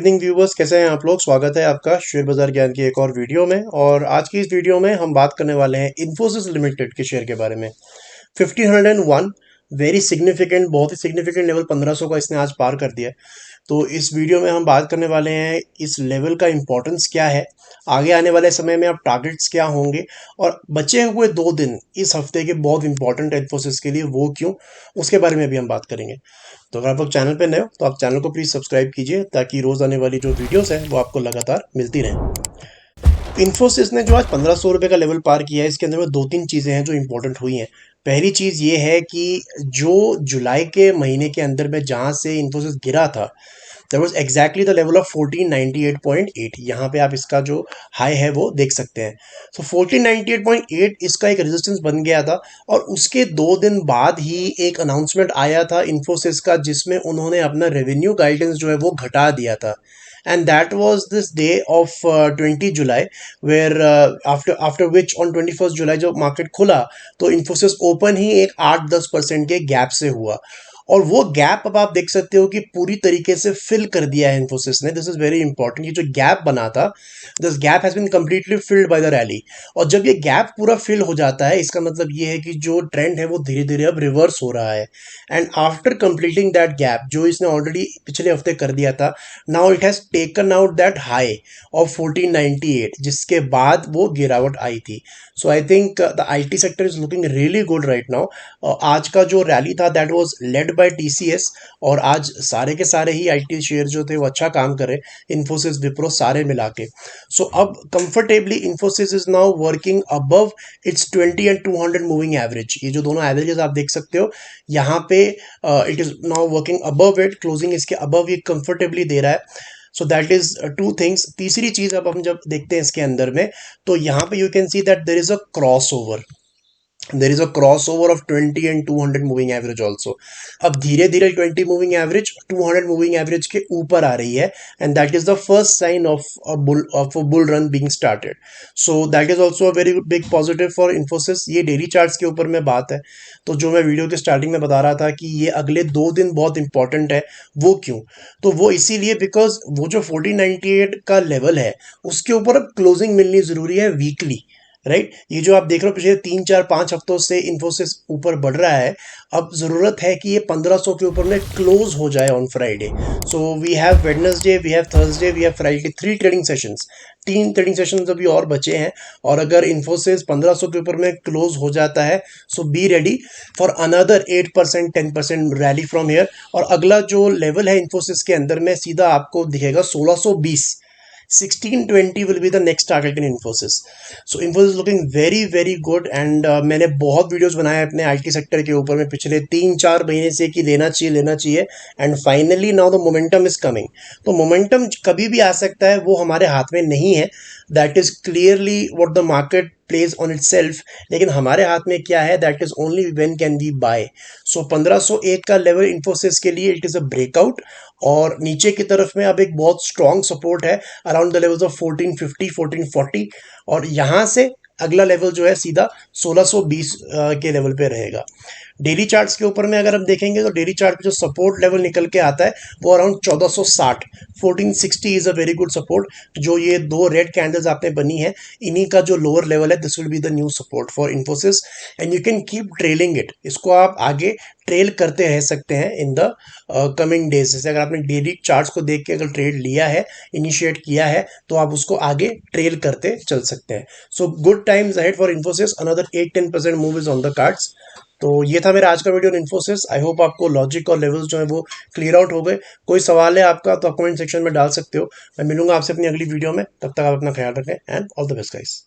Good evening viewers, कैसे हैं आप लोग। स्वागत है आपका शेयर बाजार ज्ञान की एक और वीडियो में। और आज की इस वीडियो में हम बात करने वाले हैं इन्फोसिस लिमिटेड के शेयर के बारे में। 1501 वेरी सिग्निफिकेंट, बहुत ही सिग्निफिकेंट लेवल 1500 का इसने आज पार कर दिया है। तो इस वीडियो में हम बात करने वाले हैं इस लेवल का इम्पोर्टेंस क्या है, आगे आने वाले समय में अब टारगेट्स क्या होंगे, और बचे हुए 2 दिन इस हफ्ते के बहुत इंपॉर्टेंट है इन्फोसिस के लिए, वो क्यों, उसके बारे में भी हम बात करेंगे। तो अगर आप लोग चैनल पे नए हो तो आप चैनल को प्लीज़ सब्सक्राइब कीजिए ताकि रोज़ आने वाली जो वीडियोस हैं वो आपको लगातार मिलती रहें। इन्फोसिस ने जो आज 1500 रुपये का लेवल पार किया है, इसके अंदर में 2-3 चीज़ें हैं जो इंपॉर्टेंट हुई हैं। पहली चीज़ ये है कि जो जुलाई के महीने के अंदर में जहाँ से इन्फोसिस गिरा था, that was exactly the level of 1498.8। यहाँ पे आप इसका जो हाई है वो देख सकते हैं। सो 1498.8 इसका एक रेजिस्टेंस बन गया था, और उसके 2 दिन बाद ही एक अनाउंसमेंट आया था इन्फोसिस का, जिसमें उन्होंने अपना रेवेन्यू गाइडेंस जो है वो घटा दिया था। And that was this day of 20 July, where after which on 21st July जब मार्केट खुला तो इन्फोसिस ओपन ही एक 8-10% के गैप से हुआ, और वो गैप अब आप देख सकते हो कि पूरी तरीके से फिल कर दिया है इन्फोसिस ने। This is very important. ये जो गैप बना था, this gap has been completely filled by the rally. और जब ये गैप पूरा फिल हो जाता है, इसका मतलब ये है कि जो ट्रेंड है वो धीरे धीरे अब रिवर्स हो रहा है। And after completing that gap जो इसने ऑलरेडी पिछले हफ्ते कर दिया था, now it has taken out that high of 1498, जिसके बाद वो गिरावट आई थी। So I think the IT sector is looking really good right now. आज का जो रैली था that was led by TCS, और आज सारे के सारे ही आईटी शेयर जो थे वो अच्छा काम करे, इन्फोसिस, विप्रो सारे मिला के। सो अब comfortably Infosys is now working above it's 20 and 200 moving average. ये जो दोनों एवरेजेस आप देख सकते हो यहाँ पे, it is now working above it, closing इसके अबव ये कंफर्टेबली दे रहा है। So that is 2 things. तीसरी चीज अब हम जब देखते हैं इसके अंदर में, तो यहाँ पे you can see that there is a cross over, there is a crossover of 20 and 200 moving average also। अब धीरे धीरे 20 moving average 200 moving average के ऊपर आ रही है, and that is the first sign of a bull run being started। so that is also a very big positive for Infosys। ये daily charts के ऊपर में बात है। तो जो मैं वीडियो के स्टार्टिंग में बता रहा था कि ये अगले 2 दिन बहुत इंपॉर्टेंट है, वो क्यों, तो वो इसीलिए बिकॉज वो जो 1498 का लेवल है उसके ऊपर अब क्लोजिंग मिलनी जरूरी है वीकली, राइट। ये जो आप देख रहे हो पिछले 3-4-5 हफ्तों से इन्फोसिस ऊपर बढ़ रहा है, अब जरूरत है कि ये 1500 के ऊपर में क्लोज हो जाए on Friday. So we have Wednesday, we have Thursday, we have Friday, 3 trading sessions, 3 trading sessions अभी और बचे हैं। और अगर इन्फोसिस 1500 के ऊपर में क्लोज हो जाता है, so be ready for another 8% 10% rally from here. और अगला जो लेवल है इन्फोसिस के अंदर में सीधा आपको दिखेगा 1620। 1620 will be the next target in Infosys। So Infosys is looking very very good, and मैंने बहुत वीडियोस बनाए हैं अपने आईटी सेक्टर के ऊपर में पिछले 3-4 महीने से कि लेना चाहिए, and finally now the momentum is coming. तो मोमेंटम कभी भी आ सकता है, वो हमारे हाथ में नहीं है। That is clearly what the market plays on itself. लेकिन हमारे हाथ में क्या है, that is only when can we buy. सो 1501 का लेवल इन्फोसिस के लिए इट इज अ ब्रेकआउट, और नीचे की तरफ में अब एक बहुत स्ट्रॉन्ग सपोर्ट है अराउंड द लेवल्स ऑफ 1450 1440, और यहाँ से अगला लेवल जो है सीधा 1620 के लेवल पे रहेगा। डेली चार्ट्स के ऊपर में अगर हम देखेंगे तो डेली चार्ट पे जो सपोर्ट लेवल निकल के आता है वो around 1460, 1460 is a very good support. जो ये 2 रेड कैंडल्स आपने बनी है, इन्हीं का जो लोअर लेवल है, this will be the new support for Infosys, and you can keep trailing it. इसको आप आगे ट्रेल करते रह सकते हैं इन द कमिंग डेज। जैसे अगर आपने डेली चार्ट्स को देख के अगर ट्रेड लिया है, इनिशिएट किया है, तो आप उसको आगे ट्रेल करते चल सकते हैं। So good times ahead for Infosys, another 8-10% move is on the cards. तो ये था मेरा आज का video on Infosys. I hope आपको लॉजिक और लेवल्स जो है वो क्लियर आउट हो गए। कोई सवाल है आपका तो आप कमेंट सेक्शन में डाल सकते हो। मैं मिलूंगा आपसे अपनी अगली वीडियो में, तब तक आप अपना ख्याल रखें, and all the best guys.